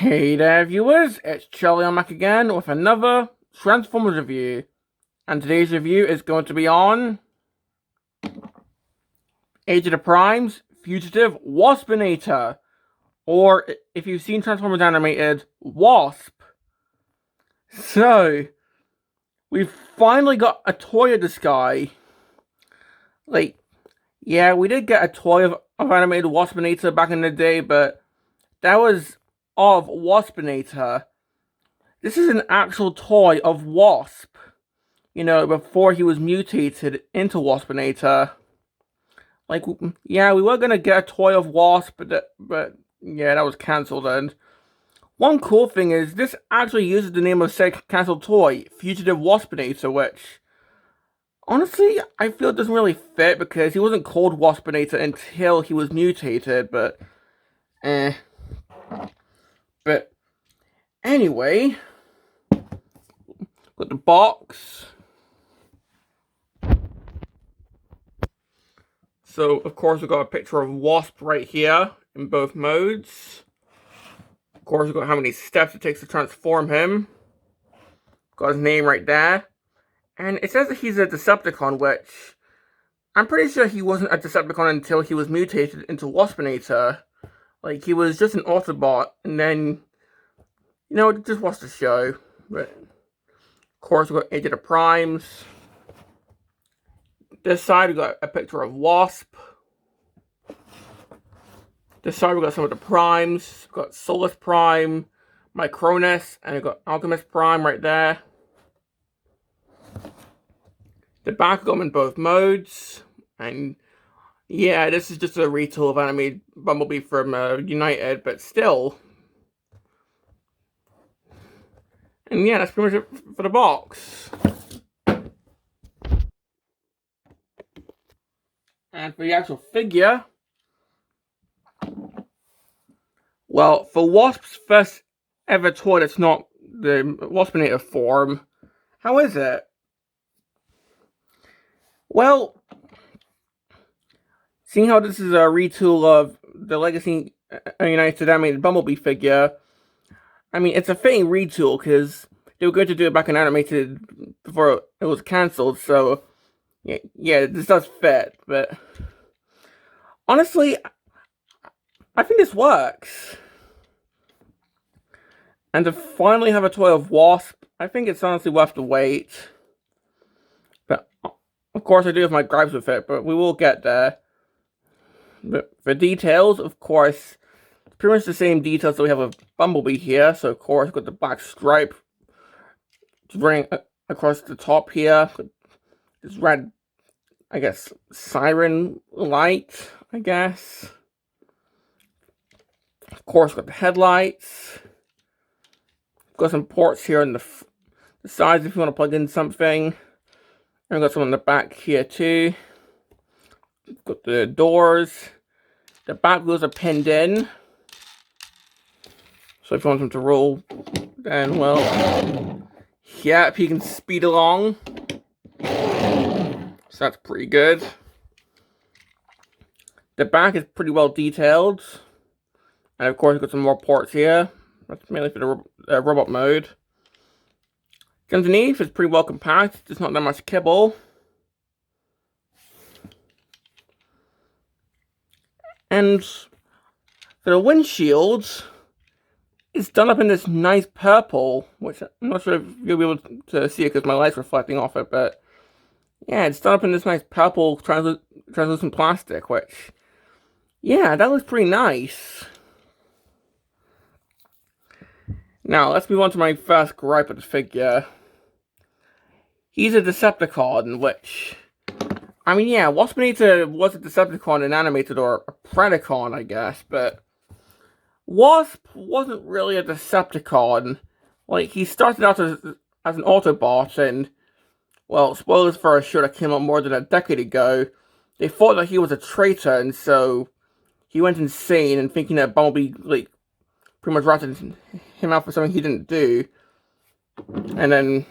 Hey there viewers, it's Charlie on Mac again with another Transformers review. And today's review is going to be on Age of the Prime's Fugitive Waspinator. Or, if you've seen Transformers Animated, Wasp. So, we've finally got a toy of this guy. Yeah, we did get a toy of animated Waspinator back in the day, but that was of Waspinator. This is an actual toy of Wasp. You know, before he was mutated into Waspinator. Yeah, we were gonna get a toy of Wasp, but yeah, that was cancelled. And one cool thing is, this actually uses the name of said cancelled toy, Fugitive Waspinator, which, honestly, I feel doesn't really fit, because he wasn't called Waspinator until he was mutated, but anyway, got the box. So, of course, we've got a picture of Wasp right here in both modes. Of course, we've got how many steps it takes to transform him. Got his name right there. And it says that he's a Decepticon, which I'm pretty sure he wasn't a Decepticon until he was mutated into Waspinator. Like, he was just an Autobot, and then, you know, just watch the show. But, of course, we've got Age of the Primes. This side, we got a picture of Wasp. This side, we got some of the Primes. We've got Solus Prime, Micronus, and we've got Alchemist Prime right there. The back, got them in both modes. And yeah, this is just a retool of animated Bumblebee from United, but still. And yeah, that's pretty much it for the box. And for the actual figure, well, for Wasp's first ever toy that's not the Waspinator form, how is it? Well, seeing how this is a retool of the Legacy United animated Bumblebee figure, I mean, it's a fitting retool, because they were going to do it back in animated before it was cancelled, so yeah, this does fit, but honestly, I think this works. And to finally have a toy of Wasp, I think it's honestly worth the wait. But, of course, I do have my gripes with it, but we will get there. But for details, of course, it's pretty much the same details that we have with Bumblebee here. So, of course, we've got the black stripe running across the top here. This red, I guess, siren light, I guess. Of course, got the headlights. Got some ports here on the sides if you want to plug in something. And we've got some on the back here too. Got the doors. The back wheels are pinned in. So if you want them to roll, then, well, yep, he can speed along. So that's pretty good. The back is pretty well detailed. And of course, we've got some more ports here. That's mainly for the robot mode. Underneath, it's pretty well compact. There's not that much kibble. And for the windshield, it's done up in this nice purple, which I'm not sure if you'll be able to see it because my light's reflecting off it, but yeah, it's done up in this nice purple translucent plastic, which, yeah, that looks pretty nice. Now, let's move on to my first gripe with the figure. He's a Decepticon, which, I mean, yeah, Waspinator was a Decepticon in animated, or a Predacon, I guess, but Wasp wasn't really a Decepticon. Like, he started out as an Autobot, and, well, spoilers for a show that came out more than a decade ago, they thought that he was a traitor, and so he went insane, and thinking that Bumblebee, like, pretty much ratted him out for something he didn't do. And then,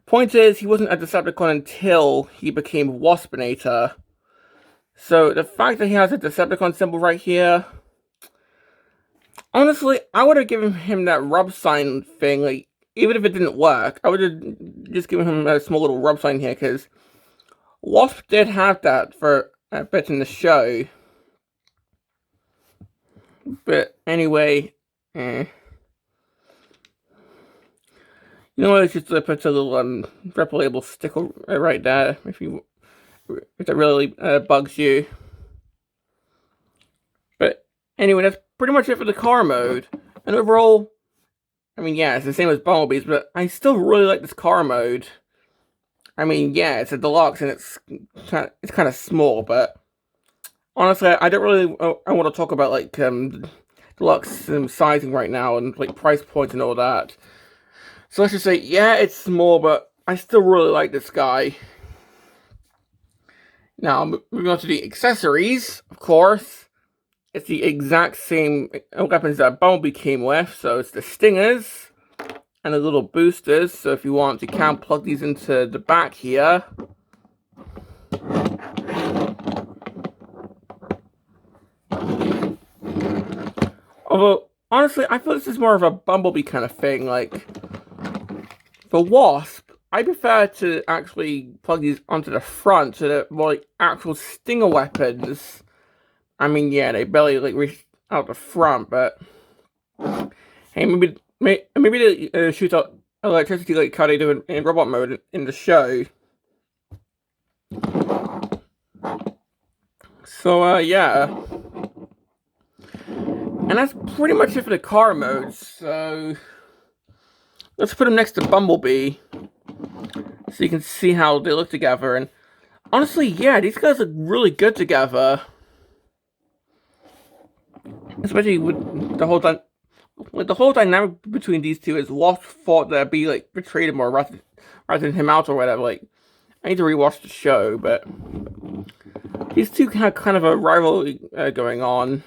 point is, he wasn't a Decepticon until he became Waspinator. So, the fact that he has a Decepticon symbol right here, Honestly, I would have given him that rub sign thing, like, even if it didn't work, I would have just given him a small little rub sign here, because Wasp did have that for a bit in the show. But anyway, You know what, it's just put a little replayable sticker right there, if that really bugs you. But anyway, that's pretty much it for the car mode. And overall, I mean, yeah, it's the same as Bumblebee's, but I still really like this car mode. I mean, yeah, it's a deluxe and it's kind of small, but honestly, I don't really I want to talk about like deluxe sizing right now and like price points and all that. So let's just say, yeah, it's small, but I still really like this guy. Now, moving on to the accessories, of course. It's the exact same weapons that Bumblebee came with, so it's the stingers and the little boosters. So if you want, you can plug these into the back here. Although, honestly, I feel this is more of a Bumblebee kind of thing. Like, for Wasp, I prefer to actually plug these onto the front so that more like actual stinger weapons. I mean, yeah, they barely like reach out the front, but hey, maybe they shoot out electricity like how they do in robot mode in the show. So yeah, and that's pretty much it for the car modes. So let's put them next to Bumblebee, so you can see how they look together. And honestly, yeah, these guys look really good together. Especially with the whole time, like the whole dynamic between these two is Wasp thought that be like betrayed him or ratting him out or whatever. Like, I need to rewatch the show, but these two have kind of a rivalry going on.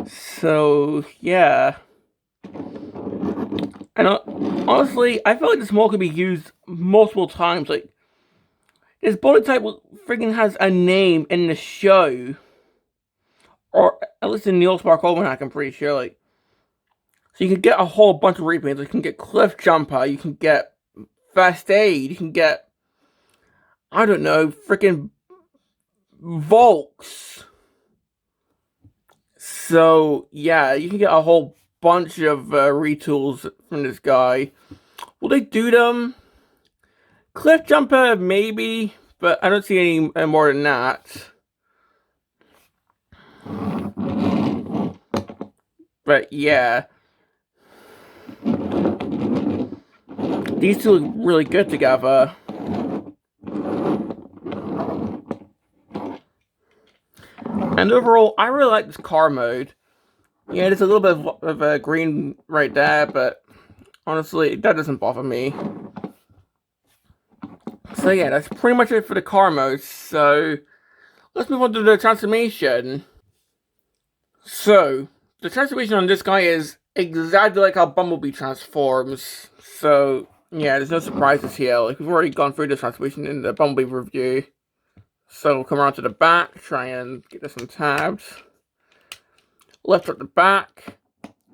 So yeah, and honestly, I feel like this mod could be used multiple times. Like, this body type freaking has a name in the show. Or at least in Neil Spark Almanac, I'm pretty sure. Like, so you can get a whole bunch of repaints. You can get Cliffjumper, you can get First Aid, you can get, I don't know, freaking Volks. So yeah, you can get a whole bunch of retools from this guy. Will they do them? Cliffjumper, maybe, but I don't see any more than that. But yeah, these two look really good together. And overall, I really like this car mode. Yeah, there's a little bit of a green right there, but honestly, that doesn't bother me. So yeah, that's pretty much it for the car mode. So let's move on to the transformation. So the transformation on this guy is exactly like how Bumblebee transforms. So yeah, there's no surprises here. Like, we've already gone through the transformation in the Bumblebee review. So we'll come around to the back, try and get this untabbed. Lift up the back,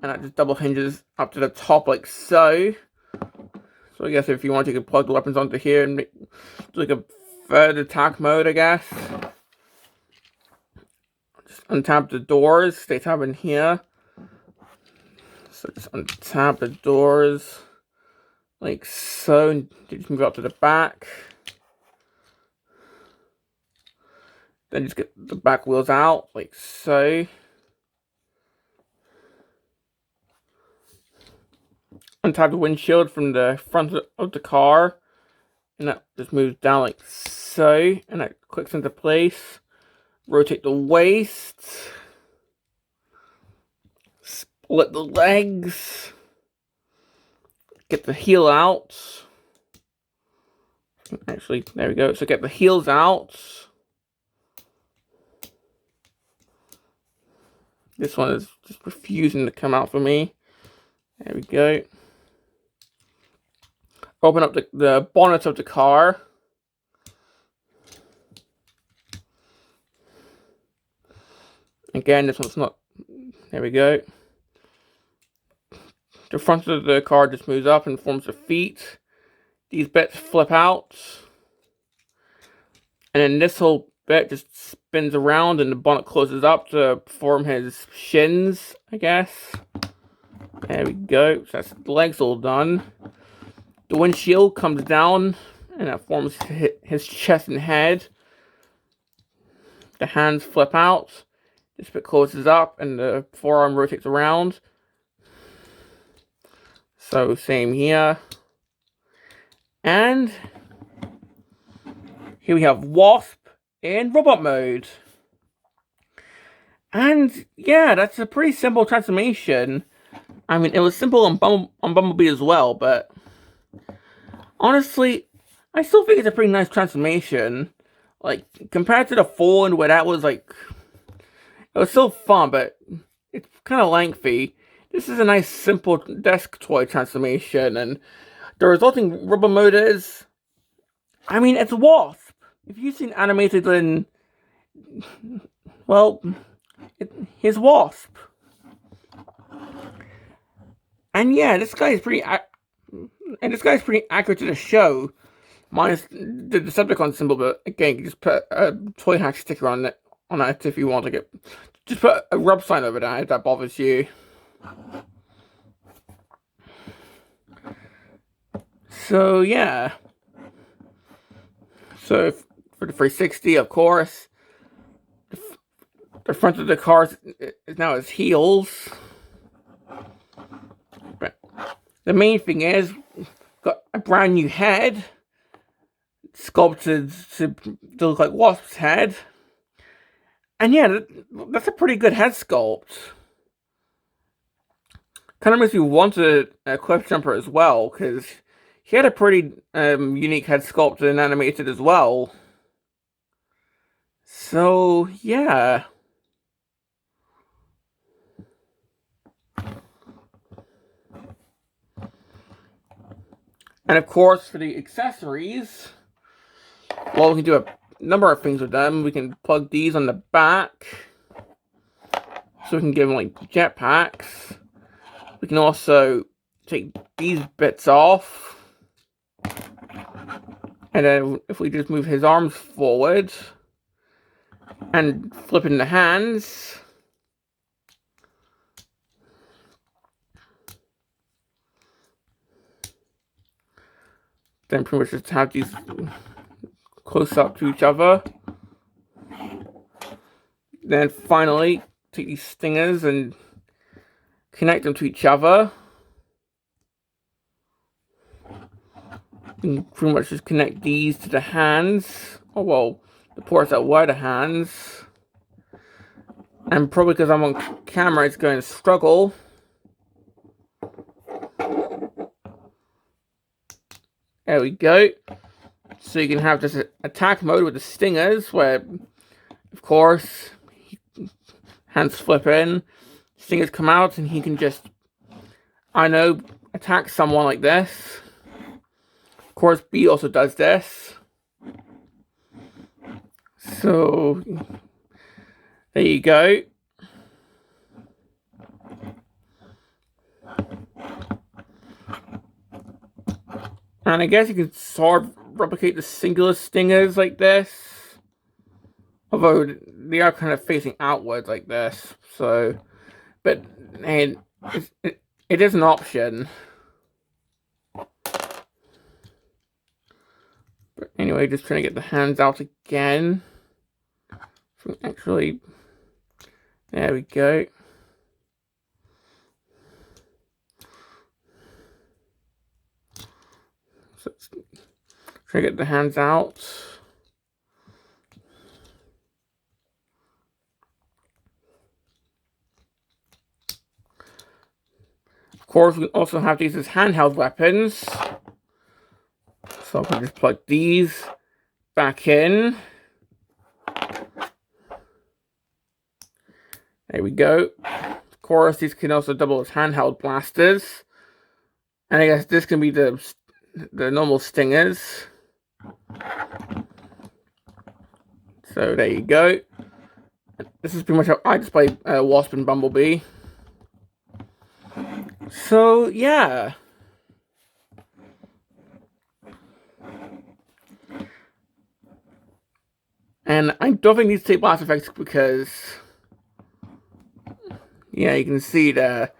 and that just double hinges up to the top like so. So I guess if you want, you could plug the weapons onto here and make like a third attack mode, I guess. Just untap the doors, they tab in here. So just untap the doors like so, and just move up to the back. Then just get the back wheels out like so. Untap the windshield from the front of the car, and that just moves down like so, and that clicks into place. Rotate the waist, split the legs, get the heel out. Actually, there we go. So get the heels out. This one is just refusing to come out for me. There we go. Open up the bonnet of the car. Again, this one's not... There we go. The front of the card just moves up and forms the feet. These bits flip out. And then this whole bit just spins around and the bonnet closes up to form his shins, I guess. There we go. So that's the legs all done. The windshield comes down and that forms his chest and head. The hands flip out. This bit closes up and the forearm rotates around. So same here. And here we have Wasp in robot mode. And yeah, that's a pretty simple transformation. I mean, it was simple on Bumblebee as well, but honestly, I still think it's a pretty nice transformation. Like, compared to the Fallen, where that was like, it was still fun, but it's kind of lengthy. This is a nice, simple desk toy transformation, and the resulting rubber mode is, I mean, it's Wasp. If you've seen animated in, well, here's Wasp. And yeah, this guy is pretty accurate to the show, minus the Decepticon symbol. But again, you just put a toy hack sticker on it if you want to get. Just put a rub sign over that if that bothers you. So yeah. So for the 360, of course, the front of the car is now his heels. But the main thing is, got a brand new head, sculpted to look like Wasp's head. And yeah, that's a pretty good head sculpt. Kind of makes me want a Cliffjumper as well, because he had a pretty unique head sculpt and animated as well. So, yeah. And of course, for the accessories, well, we can do a number of things with them. We can plug these on the back, so we can give them like jetpacks. We can also take these bits off, and then if we just move his arms forward and flip in the hands, then pretty much just have these close up to each other. Then finally, take these stingers and connect them to each other. You can pretty much just connect these to the hands. Oh well, the ports that were the hands. And probably because I'm on camera, it's going to struggle. There we go. So you can have just an attack mode with the stingers, where, of course, hands flip in, stingers come out, and he can just, I know, attack someone like this. Of course, B also does this. So, there you go. And I guess you can sort of replicate the singular stingers like this. Although they are kind of facing outwards like this. So, but and it is an option. But anyway, just trying to get the hands out again. So actually, there we go. So let's try to get the hands out. Of course, we also have these as handheld weapons. So I can just plug these back in. There we go. Of course, these can also double as handheld blasters. And I guess this can be the normal stingers. So there you go. This is pretty much how I display Wasp and Bumblebee. So, yeah. And I don't think these take blast effects because, yeah, you can see that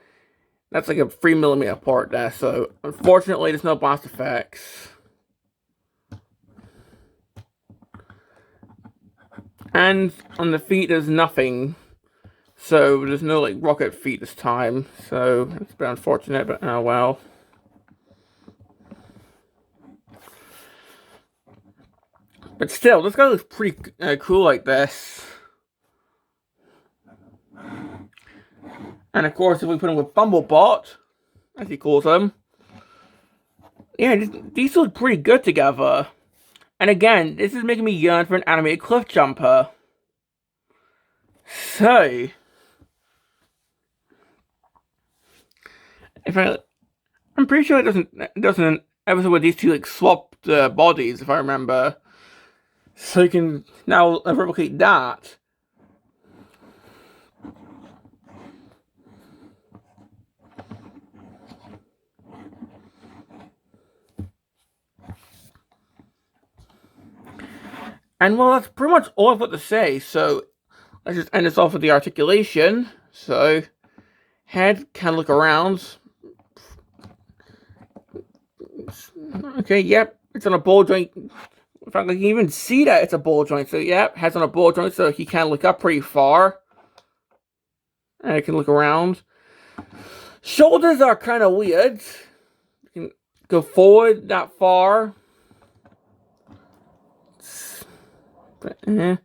that's like a 3mm part there. So, unfortunately, there's no blast effects. And on the feet, there's nothing. So, there's no, like, rocket feet this time. So, it's a bit unfortunate, but oh well. But still, this guy looks pretty cool like this. And of course, if we put him with Bumblebot, as he calls him, yeah, these look pretty good together. And again, this is making me yearn for an animated Cliffjumper. So, I'm pretty sure it doesn't episode where these two like swap bodies, if I remember. So you can now replicate that. And well, that's pretty much all I've got to say. So let's just end this off with the articulation. So head can look around. Okay, yep, it's on a ball joint. In fact, I can even see that it's a ball joint. So yep, head's on a ball joint, so he can look up pretty far. And I can look around. Shoulders are kind of weird. You can go forward that far. But, Of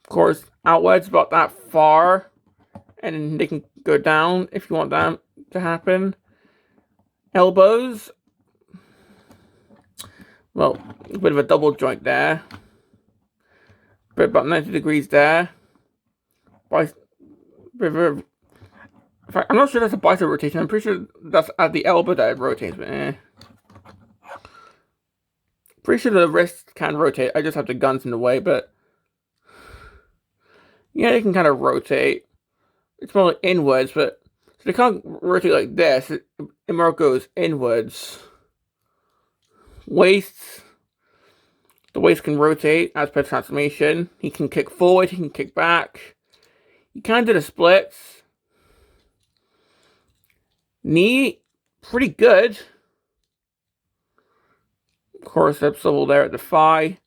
course, outwards about that far. And they can go down if you want that to happen. Elbows. Well, a bit of a double joint there. But about 90 degrees there. In fact, I'm not sure that's a bicep rotation. I'm pretty sure that's at the elbow that it rotates, but Pretty sure the wrist can rotate. I just have the guns in the way, but yeah, they can kind of rotate. It's more like inwards, but so they can't rotate like this. It more goes inwards. Waist. The waist can rotate as per transformation. He can kick forward. He can kick back. He kind of did the splits. Knee, pretty good. Quadriceps level there at the thigh.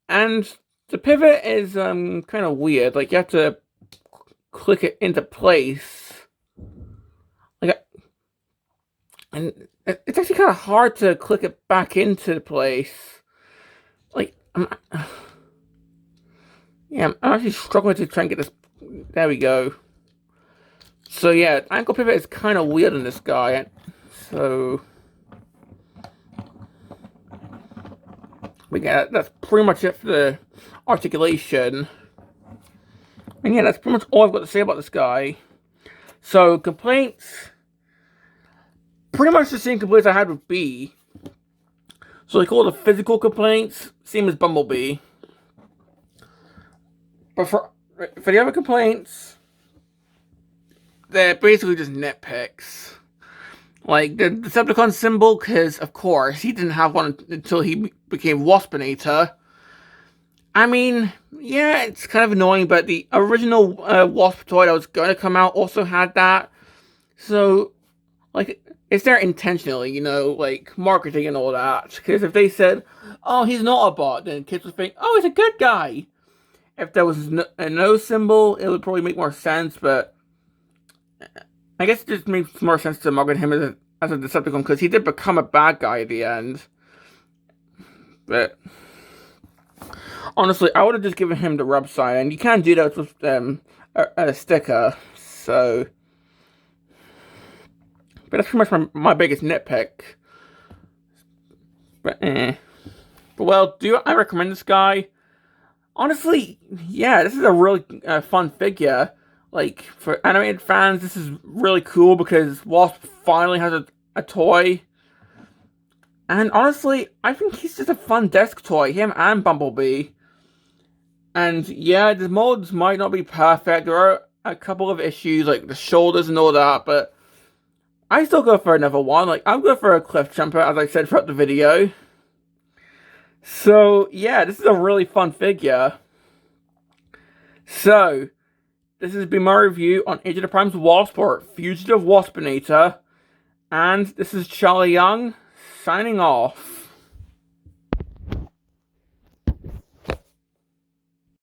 And the pivot is kind of weird. Like, you have to click it into place. And it's actually kind of hard to click it back into place. Like, I'm actually struggling to try and get this. There we go. So yeah, ankle pivot is kind of weird in this guy. So, but yeah, that's pretty much it for the articulation. And yeah, that's pretty much all I've got to say about this guy. So, complaints. Pretty much the same complaints I had with B. So, like all the physical complaints, same as Bumblebee. But for the other complaints, they're basically just nitpicks. Like the Decepticon symbol, because of course he didn't have one until he became Waspinator. I mean, yeah, it's kind of annoying, but the original Wasp toy that was going to come out also had that. So, like, it's there intentionally, you know, like marketing and all that. Because if they said, "Oh, he's not a bot," then kids would think, "Oh, he's a good guy." If there was a no symbol, it would probably make more sense. But I guess it just makes more sense to market him as a Decepticon because he did become a bad guy at the end. But honestly, I would have just given him the rub sign, and you can't do that with a sticker. So, but that's pretty much my biggest nitpick. But well, do I recommend this guy? Honestly, yeah, this is a really fun figure. Like, for animated fans, this is really cool because Wasp finally has a toy. And honestly, I think he's just a fun desk toy, him and Bumblebee. And yeah, the molds might not be perfect. There are a couple of issues, like the shoulders and all that, but I still go for another one. Like, I'll go for a Cliffjumper, as I said throughout the video. So, yeah, this is a really fun figure. So, this has been my review on Age of the Prime's Wasp, or Fugitive Waspinator. And this is Charlie Young, signing off.